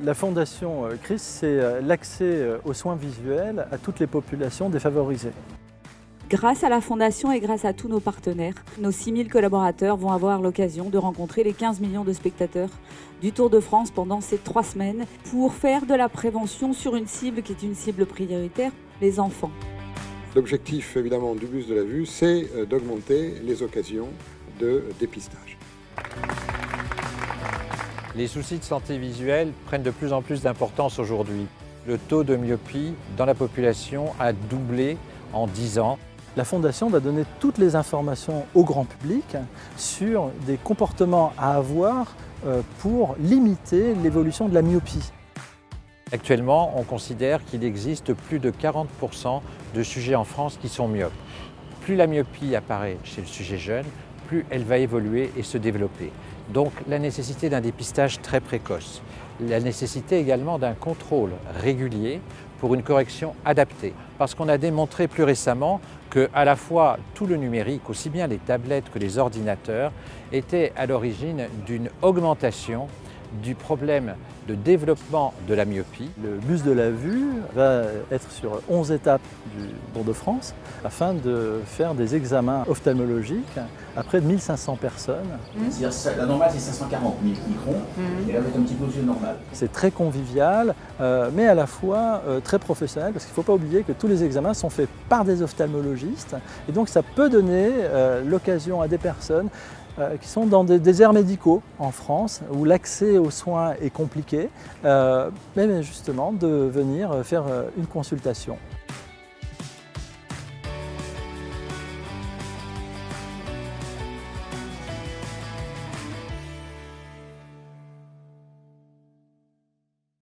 La Fondation CRIS, c'est l'accès aux soins visuels à toutes les populations défavorisées. Grâce à la Fondation et grâce à tous nos partenaires, nos 6000 collaborateurs vont avoir l'occasion de rencontrer les 15 millions de spectateurs du Tour de France pendant ces 3 semaines pour faire de la prévention sur une cible qui est une cible prioritaire, les enfants. L'objectif évidemment du bus de la vue, c'est d'augmenter les occasions de dépistage. Les soucis de santé visuelle prennent de plus en plus d'importance aujourd'hui. Le taux de myopie dans la population a doublé en 10 ans. La Fondation va donner toutes les informations au grand public sur des comportements à avoir pour limiter l'évolution de la myopie. Actuellement, on considère qu'il existe plus de 40% de sujets en France qui sont myopes. Plus la myopie apparaît chez le sujet jeune, plus elle va évoluer et se développer. Donc la nécessité d'un dépistage très précoce, la nécessité également d'un contrôle régulier pour une correction adaptée. Parce qu'on a démontré plus récemment que à la fois tout le numérique, aussi bien les tablettes que les ordinateurs, étaient à l'origine d'une augmentation du problème de développement de la myopie. Le bus de la vue va être sur 11 étapes du Tour de France afin de faire des examens ophtalmologiques à près de 1500 personnes. C'est-à-dire la normale c'est 540 microns et là vous êtes un petit peu au-dessus de normal. C'est très convivial mais à la fois très professionnel parce qu'il ne faut pas oublier que tous les examens sont faits par des ophtalmologistes et donc ça peut donner l'occasion à des personnes qui sont dans des déserts médicaux en France où l'accès aux soins est compliqué, mais justement de venir faire une consultation.